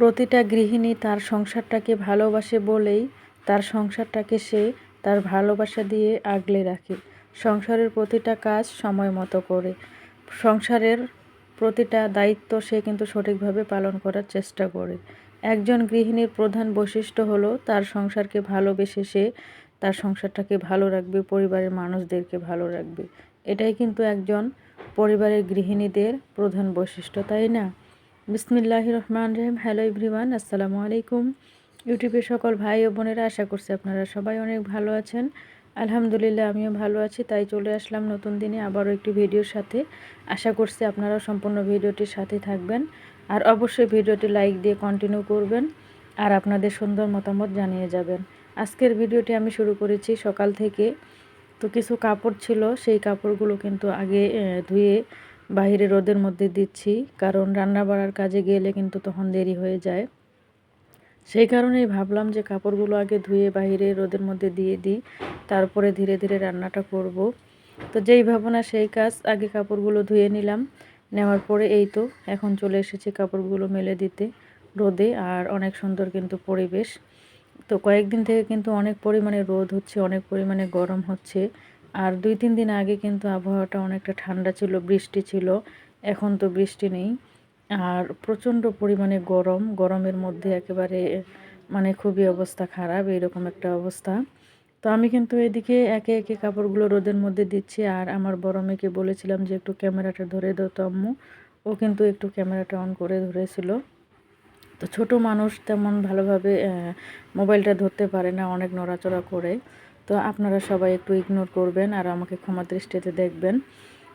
প্রতিটা গৃহিণী তার সংসারটাকে ভালোবাসে বলেই তার সংসারটাকে সে তার ভালোবাসা দিয়ে আগলে রাখে। সংসারের প্রতিটা কাজ সময় মতো করে, সংসারের প্রতিটা দায়িত্ব সে কিন্তু সঠিকভাবে পালন করার চেষ্টা করে। একজন গৃহিণীর প্রধান বৈশিষ্ট্য হলো তার সংসারকে ভালোবেসে সে তার সংসারটাকে ভালো রাখবে, পরিবারের মানুষদেরকে ভালো রাখবে। এটাই কিন্তু একজন পরিবারের গৃহিণীদের প্রধান বৈশিষ্ট্য, তাই না? বিসমিল্লাহির রহমানির রহিম। হ্যালো এভরিওয়ান, আসসালামু আলাইকুম। ইউটিউবের সকল ভাই ও বোনেরা, আশা করছি আপনারা সবাই অনেক ভালো আছেন। আলহামদুলিল্লাহ, আমিও ভালো আছি। তাই চলে আসলাম নতুন দিনে আবারও একটি ভিডিওর সাথে। আশা করছি আপনারা সম্পূর্ণ ভিডিওটির সাথে থাকবেন, আর অবশ্যই ভিডিওটি লাইক দিয়ে কন্টিনিউ করবেন, আর আপনাদের সুন্দর মতামত জানিয়ে যাবেন। আজকের ভিডিওটি আমি শুরু করেছি সকাল থেকে। তো কিছু কাপড় ছিল, সেই কাপড়গুলো কিন্তু আগে ধুয়ে বাইরে রোদের মধ্যে দিচ্ছি, কারণ রান্না বাড়ার কাজে গেলে কিন্তু তখন দেরি হয়ে যায়। সেই কারণেই ভাবলাম যে কাপড়গুলো আগে ধুয়ে বাইরে রোদের মধ্যে দিয়ে দিই, তারপরে ধীরে ধীরে রান্নাটা করব। তো যেই ভাবনা সেই কাজ, আগে কাপড়গুলো ধুয়ে নিলাম। নেওয়ার পরে এই তো এখন চলে এসেছি কাপড়গুলো মেলে দিতে রোদে। আর অনেক সুন্দর কিন্তু পরিবেশ। তো কয়েকদিন থেকে কিন্তু অনেক পরিমাণে রোদ হচ্ছে, অনেক পরিমাণে গরম হচ্ছে। আর 2-3 দিন আগে কিন্তু আবহাওয়াটা অনেকটা ঠান্ডা ছিল, বৃষ্টি ছিল। এখন তো বৃষ্টি নেই, আর প্রচণ্ড পরিমাণে গরম। গরমের মধ্যে একেবারে মানে খুবই অবস্থা খারাপ, এইরকম একটা অবস্থা। তো আমি কিন্তু এদিকে একে একে কাপড়গুলো রোদের মধ্যে দিচ্ছি। আর আমার বড় মেয়েকে বলেছিলাম যে একটু ক্যামেরাটা ধরে দাও তো আম্মু। ও কিন্তু একটু ক্যামেরাটা অন করে ধরেছিল। তো ছোট মানুষ তেমন ভালোভাবে মোবাইলটা ধরতে পারে না, অনেক নড়াচড়া করে। তো আপনারা সবাই একটু ইগনোর করবেন আর আমাকে ক্ষমা দৃষ্টিতে দেখবেন।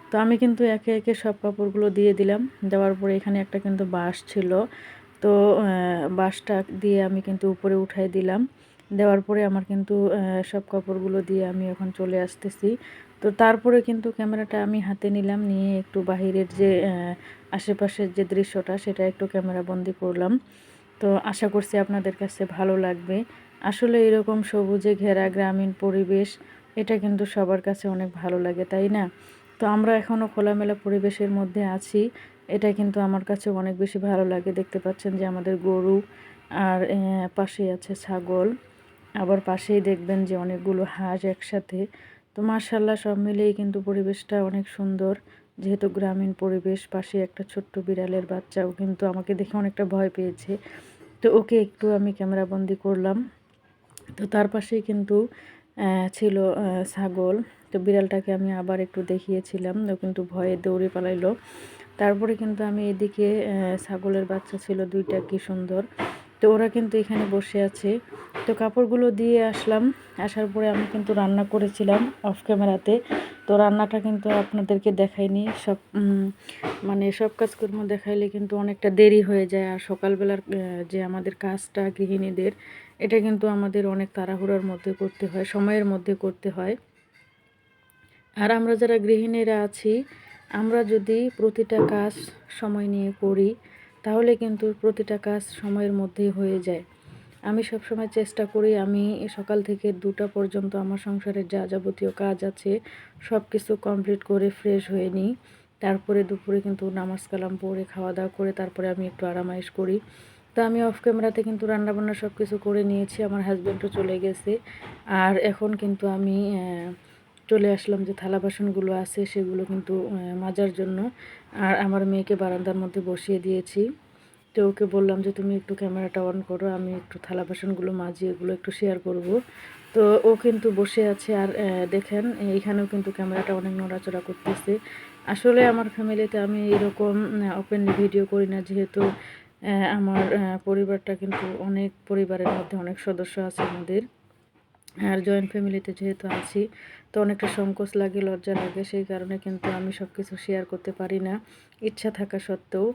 তো আমি কিন্তু একে একে সব কাপড়গুলো দিয়ে দিলাম। দেওয়ার পরে এখানে একটা কিন্তু বাঁশ ছিল, তো বাঁশটা দিয়ে আমি কিন্তু উপরে উঠাই দিলাম। দেওয়ার পরে আমার কিন্তু সব কাপড়গুলো দিয়ে আমি এখন চলে আসতেছি। তো তারপরে কিন্তু ক্যামেরাটা আমি হাতে নিলাম, নিয়ে একটু বাহিরের যে আশেপাশের যে দৃশ্যটা সেটা একটু ক্যামেরা বন্দি করলাম। তো আশা করছি আপনাদের কাছে ভালো লাগবে। আসলে এরকম সবুজে ঘেরা গ্রামীণ পরিবেশ, এটা কিন্তু সবার কাছে অনেক ভালো লাগে, তাই না? তো আমরা এখনও খোলামেলা পরিবেশের মধ্যে আছি, এটা কিন্তু আমার কাছে অনেক বেশি ভালো লাগে। দেখতে পাচ্ছেন যে আমাদের গরু, আর পাশেই আছে ছাগল, আবার পাশেই দেখবেন যে অনেকগুলো হাঁস একসাথে। তো মাশাআল্লাহ, সব মিলেই কিন্তু পরিবেশটা অনেক সুন্দর। যেহেতু গ্রামীণ পরিবেশ, পাশে একটা ছোট্ট বিড়ালের বাচ্চাও কিন্তু আমাকে দেখে অনেকটা ভয় পেয়েছে। তো ওকে একটু আমি ক্যামেরাবন্দি করলাম। তো তার পাশেই কিন্তু ছিল ছাগল। তো বিড়ালটাকে আমি আবার একটু দেখিয়েছিলাম, ও কিন্তু ভয়ে দৌড়ে পালাইলো। তারপরে কিন্তু আমি এদিকে ছাগলের বাচ্চা ছিল 2টা, কি সুন্দর। তো ওরা কিন্তু এখানে বসে আছে। তো কাপড়গুলো দিয়ে আসলাম। আসার পরে আমি কিন্তু রান্না করেছিলাম অফ ক্যামেরাতে। তো রান্নাটা কিন্তু আপনাদেরকে দেখাইনি। মানে সব কাজকর্ম দেখাইলে কিন্তু অনেকটা দেরি হয়ে যায়। আর সকালবেলার যে আমাদের কাজটা গৃহিণীদের, এটা কিন্তু আমাদের অনেক তাড়াহুড়োর মধ্যে করতে হয়, সময়ের মধ্যে করতে হয়। আর আমরা যারা গৃহিণীরা আছি, আমরা যদি প্রতিটা কাজ সময় নিয়ে করি, তাহলে কিন্তু প্রতিটা কাজ সময়ের মধ্যেই হয়ে যায়। আমি সবসময় চেষ্টা করি, আমি সকাল থেকে 2টা পর্যন্ত আমার সংসারের যা যাবতীয় কাজ আছে সব কিছু কমপ্লিট করে ফ্রেশ হয়ে নিই। তারপরে দুপুরে কিন্তু নামাজ কালাম পড়ে খাওয়া দাওয়া করে তারপরে আমি একটু আরামাইশ করি। তো আমি অফ ক্যামেরাতে কিন্তু রান্নাবান্না সব কিছু করে নিয়েছি, আমার হাজব্যান্ডও চলে গেছে। আর এখন কিন্তু আমি চলে আসলাম যে থালা বাসনগুলো আছে সেগুলো কিন্তু মাজার জন্য। আর আমার মেয়েকে বারান্দার মধ্যে বসিয়ে দিয়েছি। তো ওকে বললাম যে তুমি একটু ক্যামেরাটা অন করো, আমি একটু থালা বাসনগুলো মাজি, এগুলো একটু শেয়ার করব। তো ও কিন্তু বসে আছে। আর দেখেন এইখানেও কিন্তু ক্যামেরাটা অনেক নড়াচড়া করতেছে। আসলে আমার ফ্যামিলিতে আমি এরকম ওপেনলি ভিডিও করি না, যেহেতু আমার পরিবারটা কিন্তু অনেক, পরিবারের মধ্যে অনেক সদস্য আছে আমাদের। আর জয়েন্ট ফ্যামিলিতে যেহেতু আছি, তো অনেকটা সংকোচ লাগে, লজ্জা লাগে। সেই কারণে কিন্তু আমি সব কিছু শেয়ার করতে পারি না, ইচ্ছা থাকা সত্ত্বেও।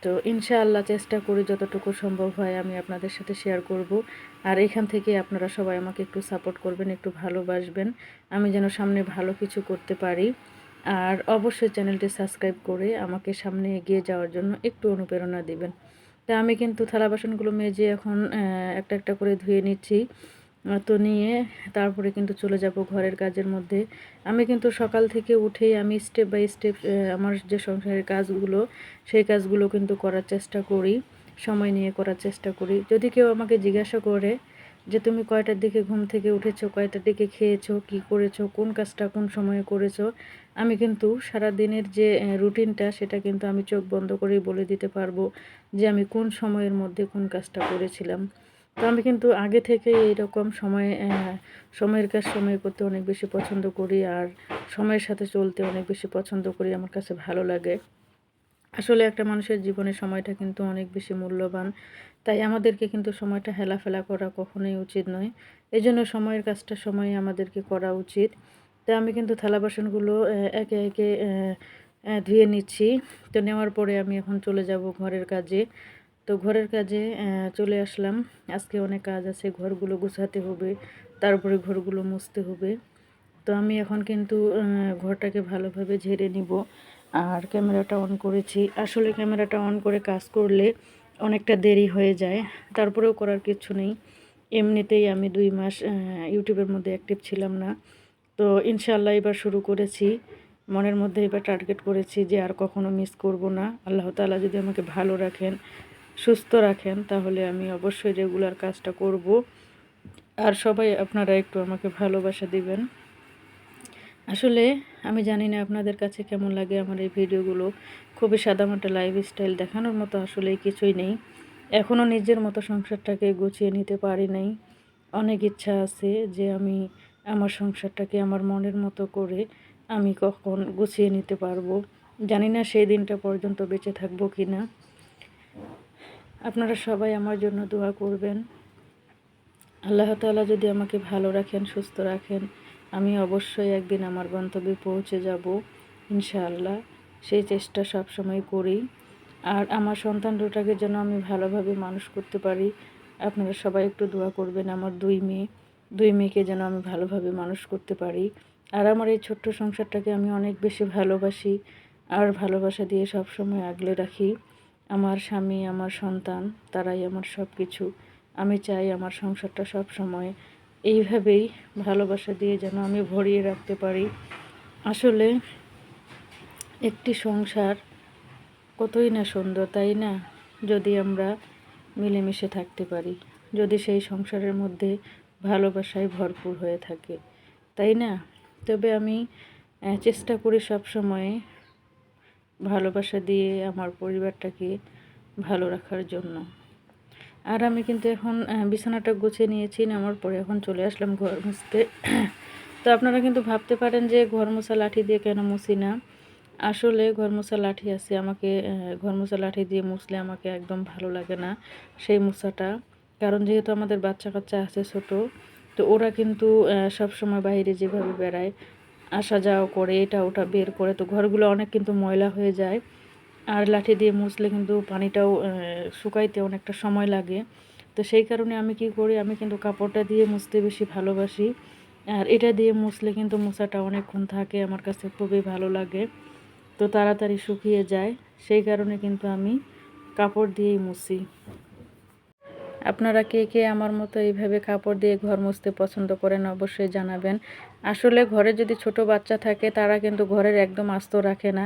তো ইনশাআল্লাহ চেষ্টা করি যতটুকু সম্ভব হয় আমি আপনাদের সাথে শেয়ার করব। আর এখান থেকে আপনারা সবাই আমাকে একটু সাপোর্ট করবেন, একটু ভালোবাসবেন, আমি যেন সামনে ভালো কিছু করতে পারি। আর অবশ্যই চ্যানেলটি সাবস্ক্রাইব করে আমাকে সামনে এগিয়ে যাওয়ার জন্য একটু অনুপ্রেরণা দিবেন। তা আমি কিন্তু থালা বাসনগুলো মেজে এখন একটা একটা করে ধুয়ে নিচ্ছি। তো নিয়ে তারপরে কিন্তু চলে যাব ঘরের কাজের মধ্যে। আমি কিন্তু সকাল থেকে উঠেই আমি স্টেপ বাই স্টেপ আমার যে সংসারের কাজগুলো, সেই কাজগুলো কিন্তু করার চেষ্টা করি। সময় নিয়ে করার চেষ্টা করি। যদি কেউ আমাকে জিজ্ঞাসা করে যে তুমি কয়টার দিকে ঘুম থেকে উঠেছো, কয়টার দিকে খেয়েছো, কি করেছো, কোন কাজটা কোন সময়ে করেছো, আমি কিন্তু সারাদিনের যে রুটিনটা সেটা কিন্তু আমি চোখ বন্ধ করেই বলে দিতে পারবো যে আমি কোন সময়ের মধ্যে কোন কাজটা করেছিলাম। তো আমি কিন্তু আগে থেকেই এইরকম সময়ের কাজ সময়ে করতে অনেক বেশি পছন্দ করি, আর সময়ের সাথে চলতে অনেক বেশি পছন্দ করি। আমার কাছে ভালো লাগে। আসলে একটা মানুষের জীবনে সময়টা কিন্তু অনেক বেশি মূল্যবান। তাই আমাদেরকে কিন্তু সময়টা হেলাফেলা করা কখনোই উচিত নয়। এজন্য সময়ের কাজটা সময়ে আমাদেরকে করা উচিত। তো আমি কিন্তু থালা বাসনগুলো একে একে ধুয়ে নিচ্ছি। তো নেওয়ার পরে আমি এখন চলে যাব ঘরের কাজে। তো ঘরের কাজে চলে আসলাম। আজকে অনেক কাজ আছে, ঘরগুলো গুছাতে হবে, তারপরে ঘরগুলো মুছতে হবে। তো আমি এখন কিন্তু ঘরটাকে ভালোভাবে ঝেড়ে নিব। আর ক্যামেরাটা অন করেছি। আসলে ক্যামেরাটা অন করে কাজ করলে অনেকটা দেরি হয়ে যায়, তারপরেও করার কিছু নেই। এমনিতেই আমি 2 মাস ইউটিউবের মধ্যে অ্যাক্টিভ ছিলাম না। তো ইনশাআল্লাহ এবার শুরু করেছি। মনের মধ্যে এবার টার্গেট করেছি যে আর কখনো মিস করব না। আল্লাহ তাআলা যদি আমাকে ভালো রাখেন, সুস্থ রাখেন, তাহলে আমি অবশ্যই রেগুলার কাজটা করব। আর সবাই আপনারা একটু আমাকে ভালোবাসা দিবেন। আসলে আমি জানি না আপনাদের কাছে কেমন লাগে আমার এই ভিডিওগুলো। খুবই সাদামাটা লাইফস্টাইল, দেখানোর মতো আসলে কিছুই নেই। এখনও নিজের মতো সংসারটাকে গুছিয়ে নিতে পারি নাই। অনেক ইচ্ছা আছে যে আমি আমার সংসারটাকে আমার মনের মতো করে আমি কখন গুছিয়ে নিতে পারবো। জানি না সেই দিনটা পর্যন্ত বেঁচে থাকবো কি না। আপনারা সবাই আমার জন্য দোয়া করবেন। আল্লাহ তাআলা যদি আমাকে ভালো রাখেন, সুস্থ রাখেন, আমি অবশ্যই একদিন আমার গন্তব্যে পৌঁছে যাব ইনশাআল্লাহ। সেই চেষ্টা সবসময় করি। আর আমার সন্তান দুটাকে যেন আমি ভালোভাবে মানুষ করতে পারি। আপনারা সবাই একটু দোয়া করবেন। আমার 2 মেয়েকে যেন আমি ভালোভাবে মানুষ করতে পারি। আর আমার এই ছোট্ট সংসারটাকে আমি অনেক বেশি ভালোবাসি, আর ভালোবাসা দিয়ে সবসময় আগলে রাখি। আমার স্বামী, আমার সন্তান, তারাই আমার সব কিছু। আমি চাই আমার সংসারটা সব সময় এইভাবেই ভালোবাসা দিয়ে যেন আমি ভরিয়ে রাখতে পারি। আসলে একটি সংসার কতই না সুন্দর, তাই না? যদি আমরা মিলেমিশে থাকতে পারি, যদি সেই সংসারের মধ্যে ভালোবাসায় ভরপুর হয়ে থাকে, তাই না? তবে আমি চেষ্টা করি সব সময় ভালোবাসা দিয়ে আমার পরিবারটাকে ভালো রাখার জন্য। আর আমি কিন্তু এখন বিছানাটা গুছিয়ে নিয়েছি, নেওয়ার পরে এখন চলে আসলাম ঘর মুছতে। তো আপনারা কিন্তু ভাবতে পারেন যে ঘর মোছা লাঠি দিয়ে কেন মুছি না। আসলে ঘর মোছা লাঠি আছে, আমাকে ঘর মোছা লাঠি দিয়ে মুছলে আমাকে একদম ভালো লাগে না সেই মোছাটা। কারণ যেহেতু আমাদের বাচ্চা কাচ্চা আছে ছোট, তো ওরা কিন্তু সবসময় বাইরে যেভাবে বেড়ায়, আসা যাওয়া করে, এটা ওটা বের করে, তো ঘরগুলো অনেক কিন্তু ময়লা হয়ে যায়। আর লাঠি দিয়ে মুছলে কিন্তু পানিটাও শুকাইতে অনেকটা সময় লাগে। তো সেই কারণে আমি কি করি, আমি কিন্তু কাপড়টা দিয়ে মুছতে বেশি ভালোবাসি। আর এটা দিয়ে মুছলে কিন্তু মোছাটা অনেকক্ষণ থাকে, আমার কাছে খুবই ভালো লাগে। তো তাড়াতাড়ি শুকিয়ে যায়, সেই কারণে কিন্তু আমি কাপড় দিয়েই মুছি। আপনারা কে কে আমার মতো এইভাবে কাপড় দিয়ে ঘর মুছতে পছন্দ করেন অবশ্যই জানাবেন। আসলে ঘরে যদি ছোট বাচ্চা থাকে, তারা কিন্তু ঘরের একদম আস্ত রাখে না।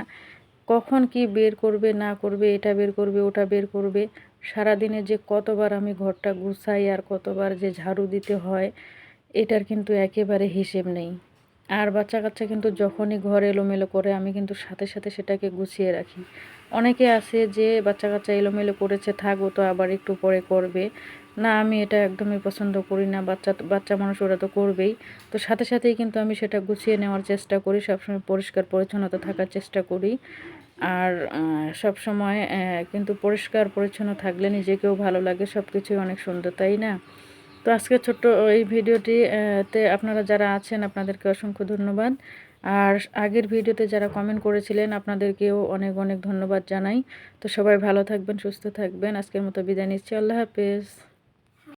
কখন কি বের করবে না করবে, এটা বের করবে ওটা বের করবে। সারাদিনে যে কতবার আমি ঘরটা গুছাই আর কতবার যে ঝাড়ু দিতে হয়, এটার কিন্তু একেবারে হিসেব নেই। আর বাচ্চা কাচ্চা কিন্তু যখনই ঘর এলোমেলো করে, আমি কিন্তু সাথে সাথে সেটাকে গুছিয়ে রাখি। অনেকে আছে যে বাচ্চা কাচ্চা এলোমেলো করেছে, থাক ও তো আবার একটু পরে করবে। না, আমি এটা একদমই পছন্দ করি না। বাচ্চা বাচ্চা মানুষ, ওরা তো করবেই। তো সাথে সাথেই কিন্তু আমি সেটা গুছিয়ে নেওয়ার চেষ্টা করি, সবসময় পরিষ্কার পরিচ্ছন্নতা থাকার চেষ্টা করি। আর সবসময় কিন্তু পরিষ্কার পরিচ্ছন্ন থাকলে নিজেকেও ভালো লাগে, সব কিছুই অনেক সুন্দর, তাই না? তো আজকে ছোট্ট এই ভিডিওটি তে আপনারা যারা আছেন, আপনাদেরকে অসংখ্য ধন্যবাদ। আর আগের ভিডিওতে যারা কমেন্ট করেছিলেন, আপনাদেরকেও অনেক অনেক ধন্যবাদ জানাই। তো সবাই ভালো থাকবেন, সুস্থ থাকবেন। আজকের মতো বিদায় নিচ্ছি। আল্লাহ হাফেজ।